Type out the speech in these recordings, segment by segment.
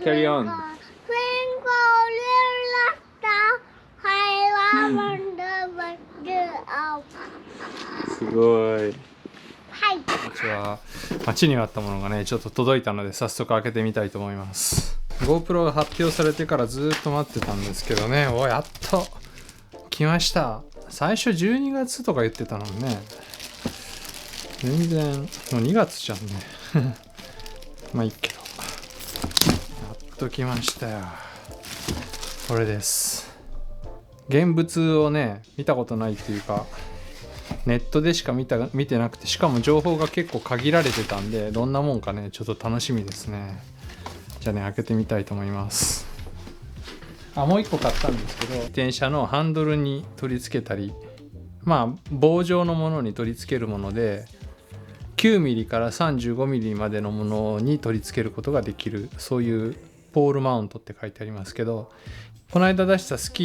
carry on. Twinkle little star, high lavender of すごい。はい。こんにちは。待ちに待ったものがねちょっと届いたので早速開けてみたいと思います。 GoPro が発表されてからずっと待ってたんですけどね、やっと来ました。最初12月とか言ってたのにね、全然もう2月じゃんねまあいいけど、やっと来ましたよ。これです。現物をね見たことないっていうか、ネットでしか見てなくて、しかも情報が結構限られてたんで、どんなもんかねちょっと楽しみですね。じゃあね開けてみたいと思います。もう一個買ったんですけど、自転車のハンドルに取り付けたり、棒状のものに取り付けるもので、9ミリから35ミリまでのものに取り付けることができる、そういうポールマウントって書いてありますけど、この間出したスノ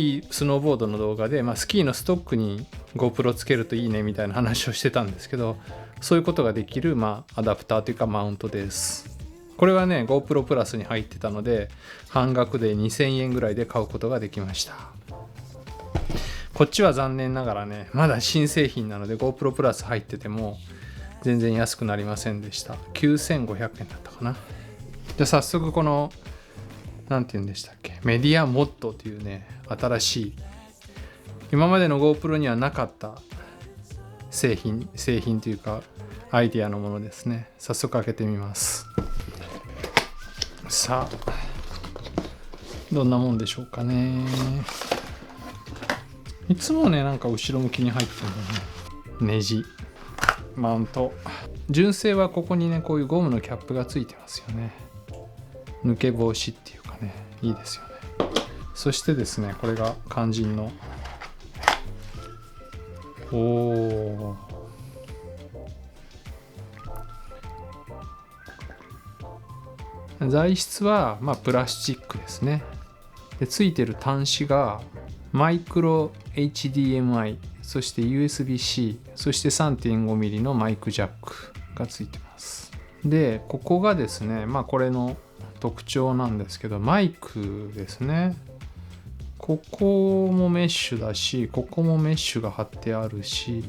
ーボードの動画で、スキーのストックに GoPro つけるといいねみたいな話をしてたんですけど、そういうことができる、アダプターというかマウントです。これはね GoPro プラスに入ってたので、半額で2000円ぐらいで買うことができました。こっちは残念ながらねまだ新製品なので GoPro プラス入ってても全然安くなりませんでした。9500円だったかな。じゃあ早速このなんて言うんでしたっけ、メディアモッドというね新しい、今までの GoPro にはなかった製品というかアイディアのものですね。早速開けてみます。さあどんなもんでしょうかね。いつもねなんか後ろ向きに入ってるのね、ネジマウント。純正はここにねこういうゴムのキャップがついてますよね。抜け防止っていうかね、いいですよね。そしてですね、これが肝心の材質はプラスチックですね。でついてる端子がマイクロ HDMI、 そして USB-C、 そして 3.5mm のマイクジャックがついてます。でここがですねこれの特徴なんですけど、マイクですね。ここもメッシュだし、ここもメッシュが貼ってあるし、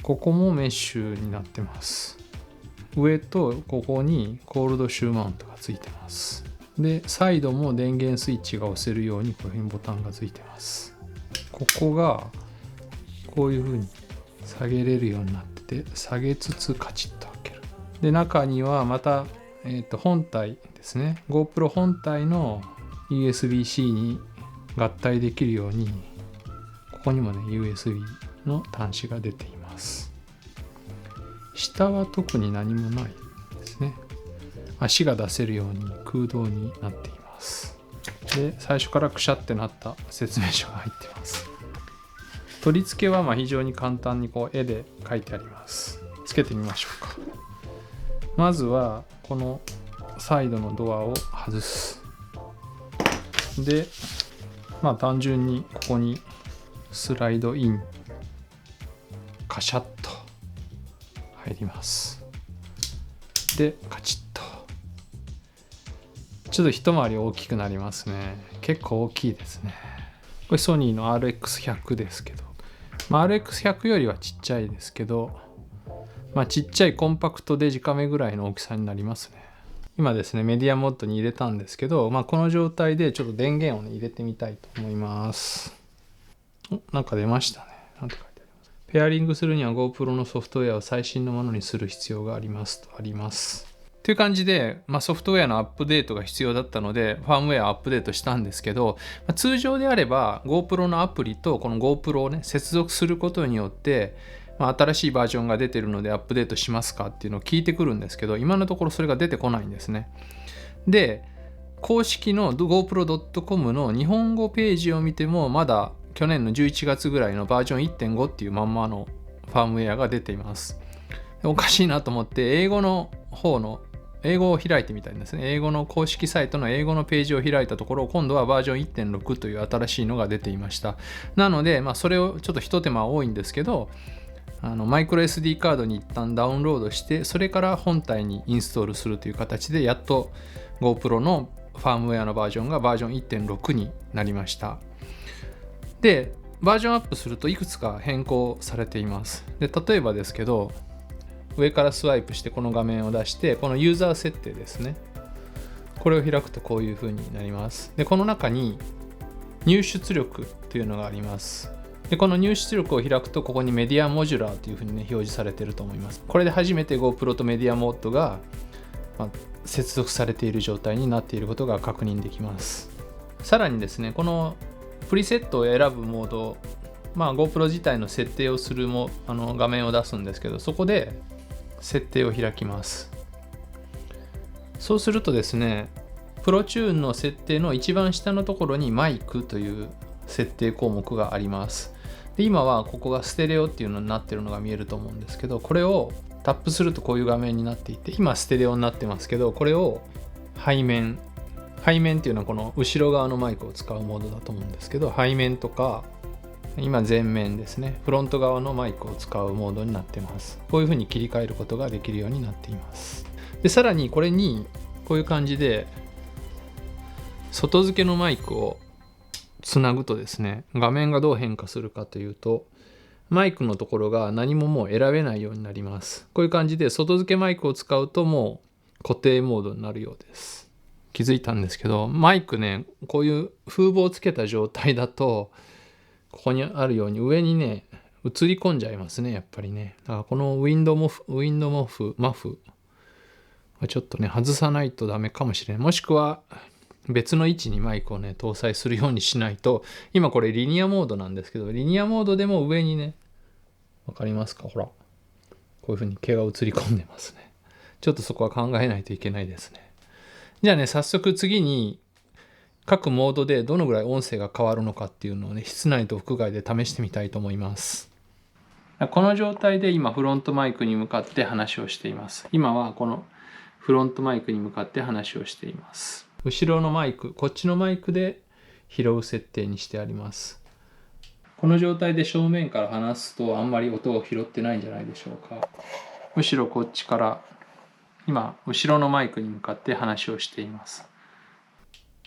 ここもメッシュになってます。上とここにコールドシューマウントがついてます。でサイドも電源スイッチが押せるようにこういうふうにボタンがついてます。ここがこういうふうに下げれるようになってて、下げつつカチッと開ける。で中にはまた、本体ですね、 GoPro 本体の USB-C に合体できるように、ここにもね USB の端子が出ています。下は特に何もないですね。足が出せるように空洞になっています。で最初からくしゃってなった説明書が入ってます。取り付けは非常に簡単にこう絵で書いてあります。つけてみましょうか。まずはこのサイドのドアを外す。で単純にここにスライドイン、カシャッと入ります。でカチッと、ちょっと一回り大きくなりますね。結構大きいですね。これソニーの RX100 ですけど、RX100 よりはちっちゃいですけど、ちっちゃいコンパクトデジカメぐらいの大きさになりますね。今ですねメディアモッドに入れたんですけど、この状態でちょっと電源をね入れてみたいと思います。なんか出ましたね。なんて書いてあります。ペアリングするには GoPro のソフトウェアを最新のものにする必要がありますとあります。という感じで、ソフトウェアのアップデートが必要だったのでファームウェアアップデートしたんですけど、通常であれば GoPro のアプリとこの GoPro をね接続することによって新しいバージョンが出てるのでアップデートしますかっていうのを聞いてくるんですけど、今のところそれが出てこないんですね。で公式の GoPro.com の日本語ページを見てもまだ去年の11月ぐらいのバージョン 1.5 っていうまんまのファームウェアが出ています。おかしいなと思って英語の方の英語を開いてみたいんですね。英語の公式サイトの英語のページを開いたところ、今度はバージョン 1.6 という新しいのが出ていました。なのでそれをちょっと一手間多いんですけど、マイクロ SD カードに一旦ダウンロードして、それから本体にインストールするという形でやっと GoPro のファームウェアのバージョンがバージョン 1.6 になりました。でバージョンアップするといくつか変更されています。で例えばですけど、上からスワイプしてこの画面を出して、このユーザー設定ですね、これを開くとこういう風になります。でこの中に入出力というのがあります。でこの入出力を開くと、ここにメディアモジュラーという風にね表示されていると思います。これで初めて GoPro とメディアモードが、接続されている状態になっていることが確認できます。さらにですね、このプリセットを選ぶモード、GoPro 自体の設定をする画面を出すんですけど、そこで設定を開きます。そうするとですね、プロチューンの設定の一番下のところにマイクという設定項目があります。で今はここがステレオっていうのになってるのが見えると思うんですけど、これをタップするとこういう画面になっていて、今ステレオになってますけど、これを背面っていうのはこの後ろ側のマイクを使うモードだと思うんですけど、背面とか今前面ですね、フロント側のマイクを使うモードになってます。こういう風に切り替えることができるようになっています。でさらにこれにこういう感じで外付けのマイクをつなぐとですね、画面がどう変化するかというと、マイクのところが何ももう選べないようになります。こういう感じで外付けマイクを使うともう固定モードになるようです。気づいたんですけど、マイクね、こういう風防をつけた状態だと、ここにあるように上にね映り込んじゃいますね、やっぱりね。だからこのウィンドマフはちょっとね外さないとダメかもしれない。もしくは別の位置にマイクをね搭載するようにしないと。今これリニアモードなんですけど、リニアモードでも上にね、わかりますか、ほらこういう風に毛が映り込んでますね。ちょっとそこは考えないといけないですね。じゃあね、早速次に各モードでどのぐらい音声が変わるのかっていうのをね、室内と屋外で試してみたいと思います。この状態で今フロントマイクに向かって話をしています。今はこのフロントマイクに向かって話をしています。後ろのマイク、こっちのマイクで拾う設定にしてあります。この状態で正面から話すとあんまり音を拾ってないんじゃないでしょうか。むしろこっちから今後ろのマイクに向かって話をしています。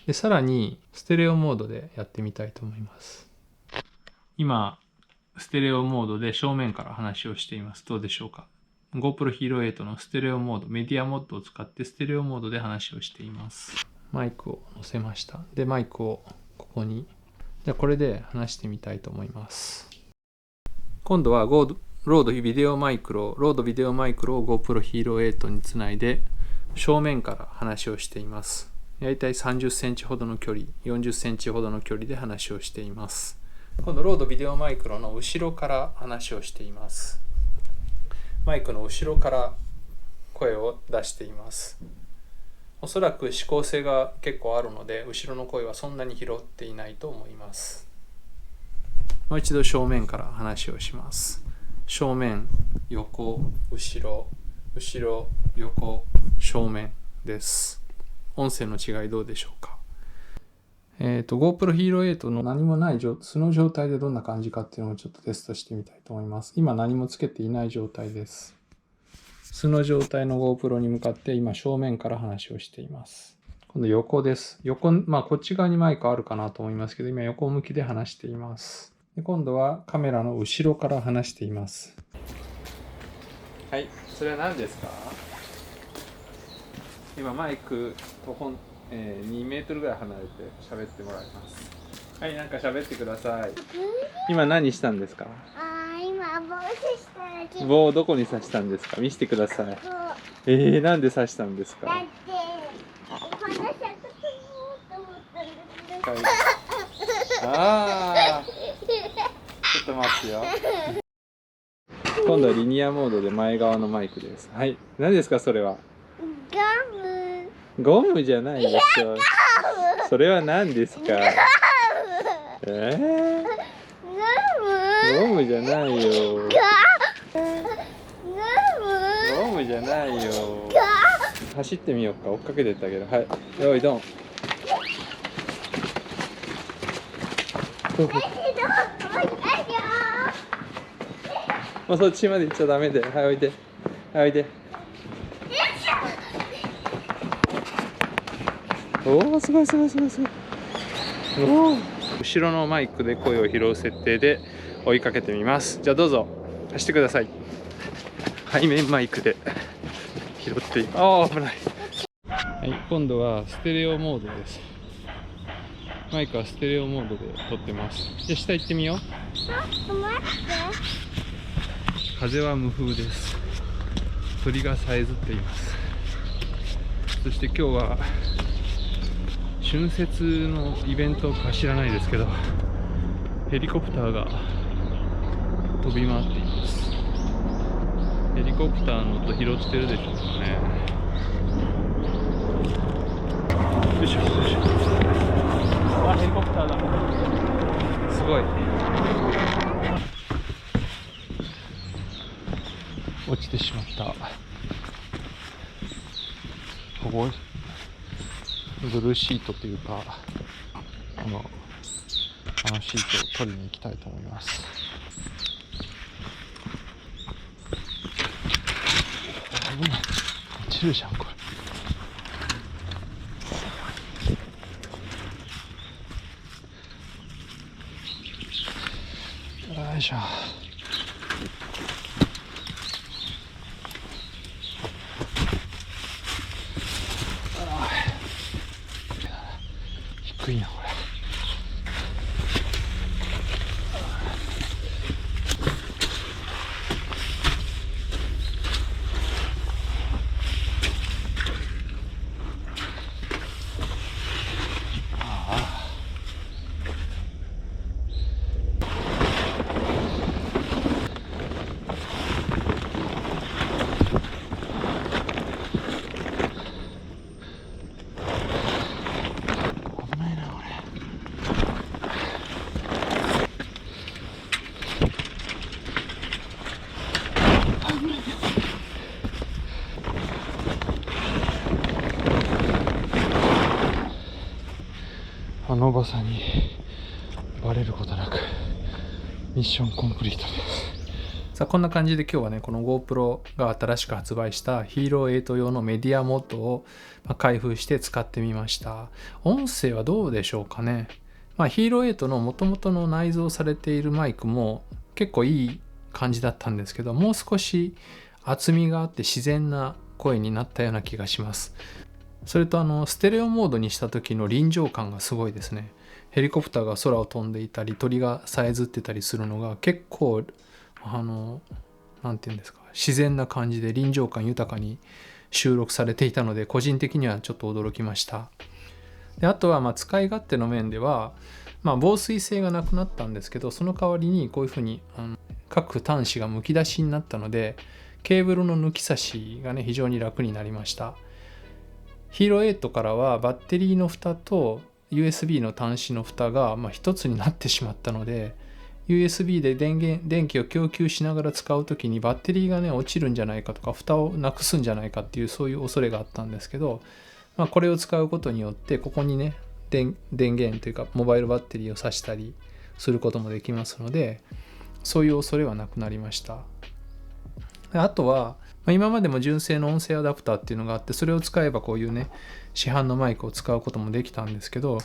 でさらにステレオモードでやってみたいと思います。今ステレオモードで正面から話をしています。どうでしょうか。 GoPro Hero 8のステレオモード、メディアモッドを使ってステレオモードで話をしています。マイクを載せました。でマイクをここに、じゃあこれで話してみたいと思います。今度はロードビデオマイクロを GoPro Hero 8につないで正面から話をしています。だいたい30センチほどの距離、40センチほどの距離で話をしています。今度ロードビデオマイクロの後ろから話をしています。マイクの後ろから声を出しています。おそらく指向性が結構あるので、後ろの声はそんなに拾っていないと思います。もう一度正面から話をします。正面、横、後ろ、後ろ、横、正面です。音声の違いどうでしょうか。GoPro Hero 8の何もない素の状態でどんな感じかっていうのをちょっとテストしてみたいと思います。今何もつけていない状態です。素の状態の GoPro に向かって今正面から話をしています。今度横です。こっち側にマイクあるかなと思いますけど、今横向きで話しています。で今度はカメラの後ろから話しています。はい、それは何ですか？今マイクと2メートルぐらい離れて喋ってもらいます。はい、なんか喋ってください。今何したんですか？今棒刺したら棒をどこに刺したんですか？見せてください。なんで刺したんですか？だってこの尺取ろうと思ったんですけど、ちょっと待ってよ。今度はリニアモードで前側のマイクです。はい、何ですかそれは？ゴムじゃないですよ。それは何ですか？ゴムじゃないよ。ゴムじゃないよ。走ってみようか。追っかけてったけど。はい。よいどん。もうそっちまで行っちゃダメで。はい、おいで。はい、おいで。おお、すごいすごいすごいすごい。おお、後ろのマイクで声を拾う設定で追いかけてみます。じゃあどうぞ走ってください。背面マイクで拾ってああ、危ない。はい、今度はステレオモードです。マイクはステレオモードで撮ってます。じゃあ下行ってみよう。ちょっと待って。風は無風です。鳥がさえずっています。そして今日は春節のイベントか知らないですけど、ヘリコプターが飛び回っています。ヘリコプターの音拾ってるでしょうかね。よいしょよいしょ。あ、ヘリコプターだ。すごい。落ちてしまった。ここブルーシートというか、このシートを取りに行きたいと思います。危ない、落ちるじゃんこれ。よいしょ。低いなこれ。あのおばさんにバレることなくミッションコンプリートです。さあこんな感じで今日はね、この GoPro が新しく発売した Hero8 用のメディアモッドを開封して使ってみました。音声はどうでしょうかね。Hero8 の元々の内蔵されているマイクも結構いい感じだったんですけど、もう少し厚みがあって自然な声になったような気がします。それとステレオモードにした時の臨場感がすごいですね。ヘリコプターが空を飛んでいたり鳥がさえずってたりするのが結構なんていうんですか、自然な感じで臨場感豊かに収録されていたので、個人的にはちょっと驚きました。であとは使い勝手の面では、防水性がなくなったんですけど、その代わりにこういうふうに各端子がむき出しになったので、ケーブルの抜き差しがね非常に楽になりました。Hero8 からはバッテリーの蓋と USB の端子の蓋が一つになってしまったので、 USB で電気を供給しながら使う時にバッテリーがね落ちるんじゃないかとか、蓋をなくすんじゃないかっていう、そういう恐れがあったんですけど、これを使うことによってここにね電源というかモバイルバッテリーを挿したりすることもできますので、そういう恐れはなくなりました。あとは今までも純正の音声アダプターっていうのがあって、それを使えばこういうね市販のマイクを使うこともできたんですけど、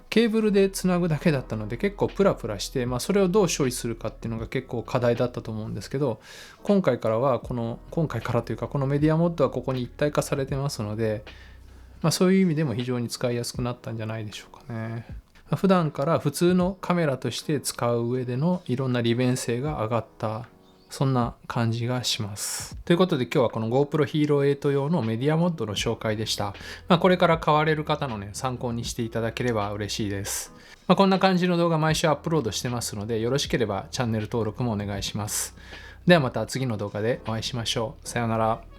ケーブルでつなぐだけだったので結構プラプラして、それをどう処理するかっていうのが結構課題だったと思うんですけど、今回からというかこのメディアモッドはここに一体化されてますので、そういう意味でも非常に使いやすくなったんじゃないでしょうかね。普段から普通のカメラとして使う上でのいろんな利便性が上がった、そんな感じがします。ということで今日はこの GoPro Hero8 用のメディアモッドの紹介でした。これから買われる方のね参考にしていただければ嬉しいです。こんな感じの動画毎週アップロードしてますので、よろしければチャンネル登録もお願いします。ではまた次の動画でお会いしましょう。さようなら。